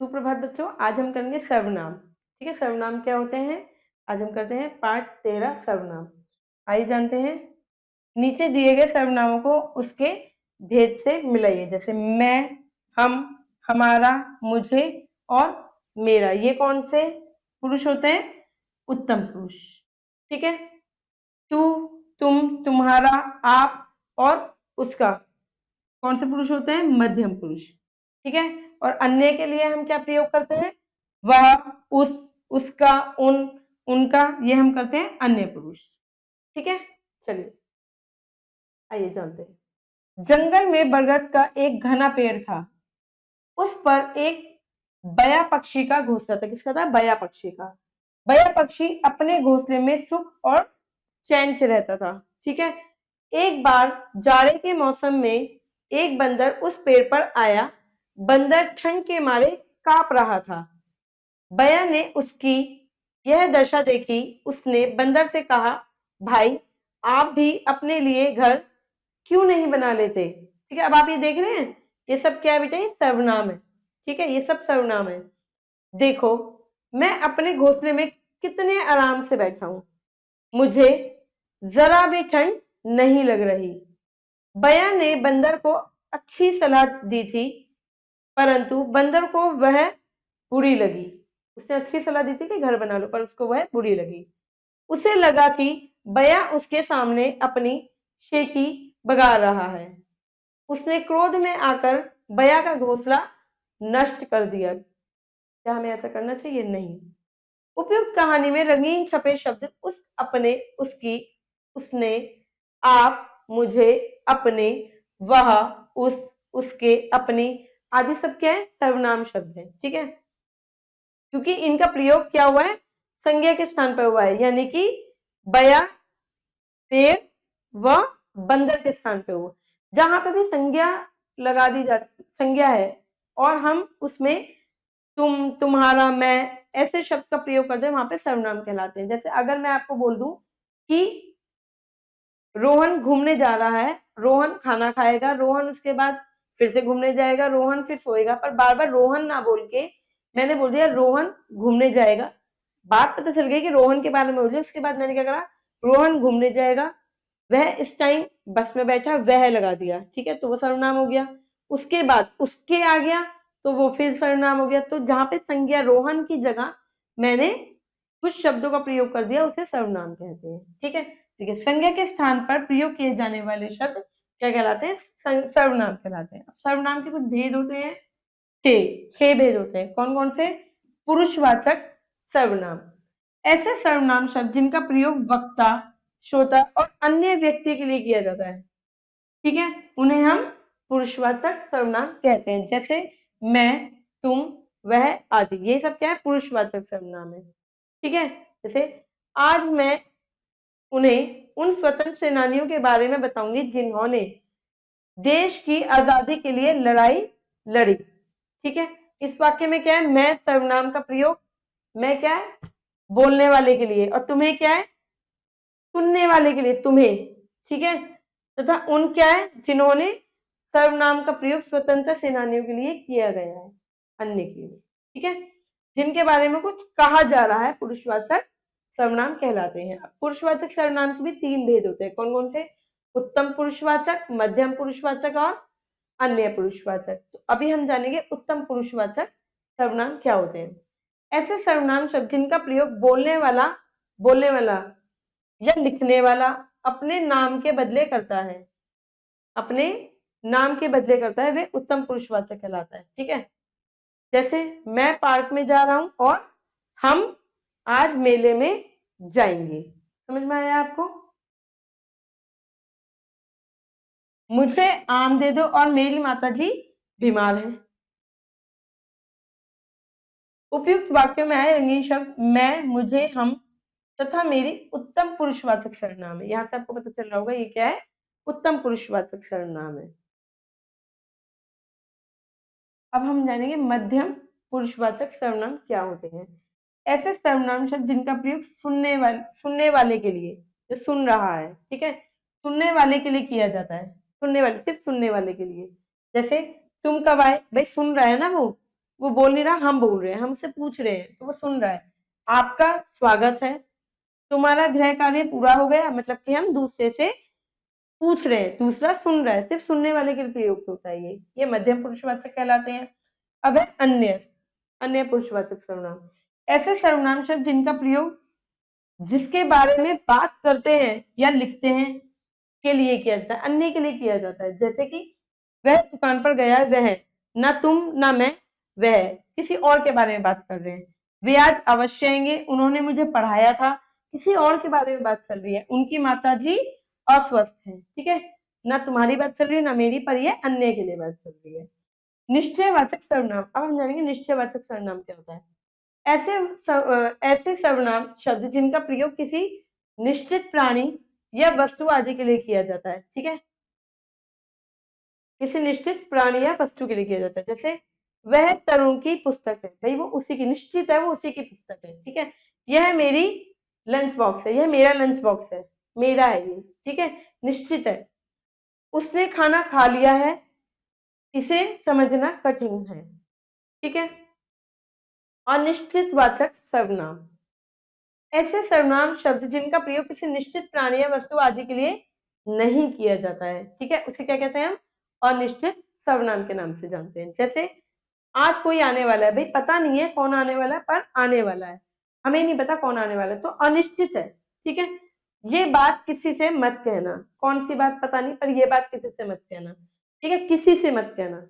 सुप्रभात बच्चों, आज हम करेंगे सर्वनाम। ठीक है, सर्वनाम क्या होते हैं। आज हम करते हैं पाठ 13 सर्वनाम। आइए जानते हैं। नीचे दिए गए सर्वनामों को उसके भेद से मिलाइए। जैसे मैं, हम, हमारा, मुझे और मेरा। ये कौन से पुरुष होते हैं? उत्तम पुरुष। ठीक है। तू, तुम, तुम्हारा, आप और उसका कौन से पुरुष होते हैं? मध्यम पुरुष। ठीक है। और अन्य के लिए हम क्या प्रयोग करते हैं? वह, उस, उसका, उन, उनका। ये हम करते हैं अन्य पुरुष। ठीक है। चलिए आइए जानते हैं। जंगल में बरगद का एक घना पेड़ था। उस पर एक बया पक्षी का घोंसला था। किसका था? बया पक्षी का। बया पक्षी अपने घोंसले में सुख और चैन से रहता था। ठीक है। एक बार जाड़े के मौसम में एक बंदर उस पेड़ पर आया। बंदर ठंड के मारे कांप रहा था। बया ने उसकी यह दशा देखी। उसने बंदर से कहा, भाई, आप भी अपने लिए घर क्यों नहीं बना लेते? ठीक है। अब आप ये देख रहे हैं, ये सब क्या है बेटा? ये सर्वनाम है। ठीक है, ये सब सर्वनाम है। देखो, मैं अपने घोंसले में कितने आराम से बैठा हूं, मुझे जरा भी ठंड नहीं लग रही। बया ने बंदर को अच्छी सलाह दी थी, परंतु बंदर को वह बुरी लगी। उसने अच्छी सलाह दी थी कि घर बना लो, पर उसको वह बुरी लगी। उसे लगा कि बया उसके सामने अपनी शेखी बगा रहा है। उसने क्रोध में आकर बया का घोंसला नष्ट कर दिया। क्या हमें ऐसा करना चाहिए? नहीं। उपयुक्त कहानी में रंगीन छपे शब्द उस, अपने, उसकी, उसने, आप, मुझे, अपने, वह, उस, उसके, अपनी आदि सब क्या है? सर्वनाम शब्द है। ठीक है। क्योंकि इनका प्रयोग क्या हुआ है? संज्ञा के स्थान पर हुआ है, यानी कि बया, पेड़ व बंदर के स्थान पे हुआ। जहां पे भी संज्ञा लगा दी जाती, संज्ञा है, और हम उसमें तुम, तुम्हारा, मैं ऐसे शब्द का प्रयोग करते हैं, वहां पे सर्वनाम कहलाते हैं। जैसे अगर मैं आपको बोल दूं कि रोहन घूमने जा रहा है, रोहन खाना खाएगा, रोहन उसके बाद फिर से घूमने जाएगा, रोहन फिर सोएगा, पर बार बार रोहन ना बोल के मैंने बोल दिया रोहन घूमने जाएगा। बात पता चल गई कि रोहन के बारे में बोल दिया। उसके बाद मैंने क्या करा? रोहन घूमने जाएगा, वह इस टाइम बस में बैठा, वह लगा दिया। ठीक है, तो वो सर्वनाम हो गया। उसके बाद उसके आ गया, तो वो फिर सर्वनाम हो गया। तो जहां पे संज्ञा रोहन की जगह मैंने कुछ शब्दों का प्रयोग कर दिया, उसे सर्वनाम कहते हैं। ठीक है। ठीक है, संज्ञा के स्थान पर प्रयोग किए जाने वाले शब्द क्या कहलाते हैं? सर्वनाम कहलाते हैं। सर्वनाम के कुछ भेद होते हैं। छह भेद होते हैं। कौन कौन से? पुरुषवाचक सर्वनाम, ऐसे सर्वनाम शब्द जिनका प्रयोग वक्ता, श्रोता और अन्य व्यक्ति के लिए किया जाता है। ठीक है, उन्हें हम पुरुषवाचक सर्वनाम कहते हैं। जैसे मैं, तुम, वह आदि, ये सब क्या है? पुरुषवाचक सर्वनाम है। ठीक है। जैसे आज मैं उन्हें उन स्वतंत्र सेनानियों के बारे में बताऊंगी जिन्होंने देश की आजादी के लिए लड़ाई लड़ी। ठीक है। इस वाक्य में क्या है? मैं सर्वनाम का प्रयोग, मैं क्या है? बोलने वाले के लिए, और तुम्हें क्या है? सुनने वाले के लिए, तुम्हें। ठीक है। तथा उन क्या है? जिन्होंने सर्वनाम का प्रयोग स्वतंत्रता सेनानियों के लिए किया गया है, अन्य के लिए। ठीक है। जिनके बारे में कुछ कहा जा रहा है, पुरुषवाचक सर्वनाम कहलाते हैं। पुरुषवाचक सर्वनाम के भी तीन भेद होते हैं। कौन कौन से? उत्तम पुरुषवाचक, मध्यम पुरुषवाचक और अन्य पुरुषवाचक। तो अभी हम जानेंगे उत्तम पुरुषवाचक सर्वनाम क्या होते हैं। ऐसे सर्वनाम शब्द जिनका प्रयोग बोलने वाला या लिखने वाला अपने नाम के बदले करता है, अपने नाम के बदले करता है, वे उत्तम पुरुषवाचक कहलाता है। ठीक है। जैसे मैं पार्क में जा रहा हूं और हम आज मेले में जाएंगे। समझ में आया आपको? मुझे आम दे दो और मेरी माताजी बीमार है। उपयुक्त वाक्यों में आए रंगीन शब्द मैं, मुझे, हम तथा मेरी उत्तम पुरुषवाचक सर्वनाम है। यहां से आपको पता चल रहा होगा ये क्या है? उत्तम पुरुषवाचक सर्वनाम है। अब हम जानेंगे मध्यम पुरुषवाचक सर्वनाम क्या होते हैं। ऐसे सर्वनाम शब्द जिनका प्रयोग सुनने वाले के लिए, जो सुन रहा है, ठीक है, सुनने वाले के लिए किया जाता है। सुनने वाले, सिर्फ सुनने वाले के लिए। जैसे तुम कब आए? भाई सुन रहा है ना वो, वो बोल नहीं रहा, हम बोल रहे हैं, हमसे पूछ रहे हैं, तो वो सुन रहा है। आपका स्वागत है, तुम्हारा गृह कार्य पूरा हो गया, मतलब कि हम दूसरे से पूछ रहे हैं, दूसरा सुन रहा है, सिर्फ सुनने वाले के लिए प्रयुक्त होता है ये मध्यम पुरुषवाचक कहलाते हैं। अब है अन्य, अन्य पुरुषवाचक सर्वनाम, ऐसे सर्वनाम शब्द जिनका प्रयोग जिसके बारे में बात करते हैं या लिखते हैं के लिए किया जाता है, अन्य के लिए किया जाता है। जैसे कि वह दुकान पर गया है, वह, ना तुम ना मैं, वह किसी और के बारे में बात कर रहे हैं। वे आज अवश्य आएंगे, उन्होंने मुझे पढ़ाया था, किसी और के बारे में बात चल रही है। उनकी माता जी अस्वस्थ है, ठीक है, ना तुम्हारी बात चल रही है ना मेरी, पर ये अन्य के लिए बात चल रही है। निश्चयवाचक सर्वनाम, अब हम जानेंगे निश्चयवाचक सर्वनाम क्या होता है। ऐसे सर्वनाम शब्द जिनका प्रयोग किसी निश्चित प्राणी या वस्तु आदि के लिए किया जाता है, ठीक है, किसी निश्चित प्राणी या वस्तु के लिए किया जाता है। जैसे वह तरुण की पुस्तक है, भाई वो उसी की, निश्चित है, वो उसी की पुस्तक है, ठीक है। यह मेरी लंच बॉक्स है, यह मेरा लंच बॉक्स है, मेरा है ये, ठीक है, निश्चित है। उसने खाना खा लिया है, इसे समझना कठिन है, ठीक है। अनिश्चितवाचक सर्वनाम, ऐसे सर्वनाम शब्द जिनका प्रयोग किसी निश्चित प्राणी या वस्तु आदि के लिए नहीं किया जाता है, ठीक है, उसे क्या कहते हैं हम, अनिश्चित सर्वनाम के नाम से जानते हैं। जैसे आज कोई आने वाला है, भाई पता नहीं है कौन आने वाला है, पर आने वाला है, हमें नहीं पता कौन आने वाला है, तो अनिश्चित है, ठीक है। ये बात किसी से मत कहना, कौन सी बात पता नहीं, पर ये बात किसी से मत कहना, ठीक है, किसी से मत कहना,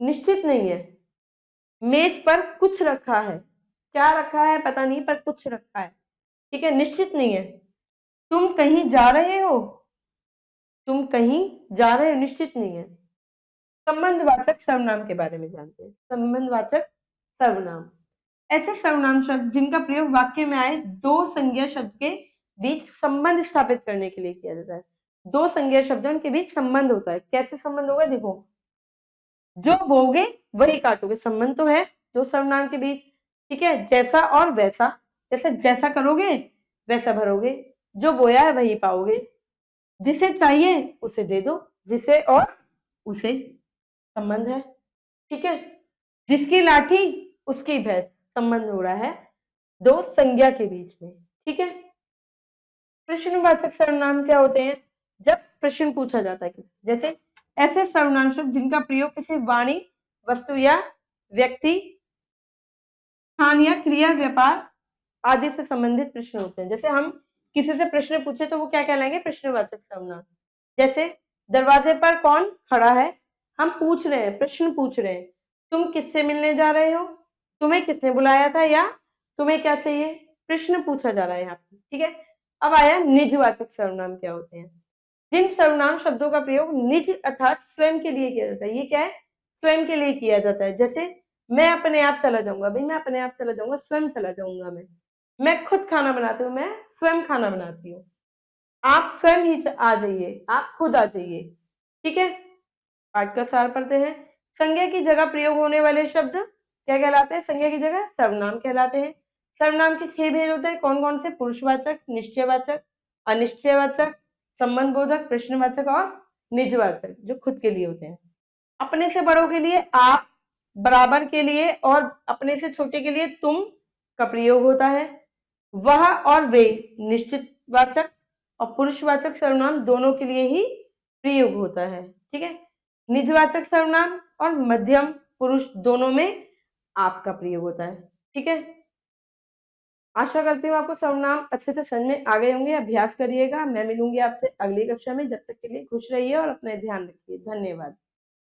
निश्चित नहीं है। मेज पर कुछ रखा है, क्या रखा है पता नहीं, पर कुछ रखा है, ठीक है, निश्चित नहीं है। तुम कहीं जा रहे हो, तुम कहीं जा रहे हो, निश्चित नहीं है। संबंधवाचक सर्वनाम के बारे में जानते हैं। संबंधवाचक सर्वनाम, ऐसे सर्वनाम शब्द जिनका प्रयोग वाक्य में आए दो संज्ञा शब्द के बीच संबंध स्थापित करने के लिए किया जाता है। दो संज्ञा शब्दों के बीच संबंध होता है, कैसे संबंध होगा, देखो, जो बोगे वही काटोगे, संबंध तो है दो सर्वनाम के बीच, ठीक है, जैसा और वैसा, जैसे जैसा करोगे वैसा भरोगे, जो बोया है वही पाओगे, जिसे चाहिए उसे दे दो, जिसे और उसे, संबंध है, ठीक है। जिसकी लाठी उसकी भैंस, संबंध हो रहा है दो संज्ञा के बीच में, ठीक है। प्रश्नवाचक सर्वनाम क्या होते हैं, जब प्रश्न पूछा जाता है, जैसे ऐसे सर्वनाम शब्द जिनका प्रयोग किसी वाणी, वस्तु या व्यक्ति, स्थान या क्रिया, व्यापार आदि से संबंधित प्रश्न होते हैं। जैसे हम किसी से प्रश्न पूछे तो वो क्या कहलाएंगे, प्रश्नवाचक सर्वनाम। जैसे दरवाजे पर कौन खड़ा है, हम पूछ रहे हैं, प्रश्न पूछ रहे हैं, तुम किससे मिलने जा रहे हो, तुम्हें किसने बुलाया था, या तुम्हें क्या चाहिए, प्रश्न पूछा जा रहा है यहाँ पे, ठीक है। अब आया निजवाचक सर्वनाम क्या होते हैं। जिन सर्वनाम शब्दों का प्रयोग निज अर्थात स्वयं के लिए किया जाता है, ये क्या है, स्वयं के लिए किया जाता है। जैसे मैं अपने आप चला जाऊंगा, भाई मैं अपने आप चला जाऊंगा, स्वयं चला जाऊंगा, मैं खुद खाना बनाती हूँ, मैं स्वयं खाना बनाती हूँ, आप स्वयं ही आ जाइए, आप खुद आ जाइए, ठीक है। पाठ का सार पढ़ते हैं। संज्ञा की जगह प्रयोग होने वाले शब्द क्या कहलाते हैं, संज्ञा की जगह सर्वनाम कहलाते हैं। सर्वनाम के 6 भेद होते हैं, कौन कौन से, पुरुषवाचक, निश्चयवाचक, अनिश्चयवाचक, संबंधबोधक, प्रश्नवाचक और निजवाचक, जो खुद के लिए होते हैं। अपने से बड़ों के लिए आप, बराबर के लिए और अपने से छोटे के लिए तुम का प्रयोग होता है। वह और वे निश्चितवाचक और पुरुषवाचक सर्वनाम दोनों के लिए ही प्रयोग होता है, ठीक है। निजवाचक सर्वनाम और मध्यम पुरुष दोनों में आपका प्रयोग होता है, ठीक है। आशा करती हूँ आपको सर्वनाम अच्छे से समझ में आ गए होंगे, अभ्यास करिएगा। मैं मिलूंगी आपसे अगली कक्षा में, जब तक के लिए खुश रहिए और अपना ध्यान रखिए, धन्यवाद।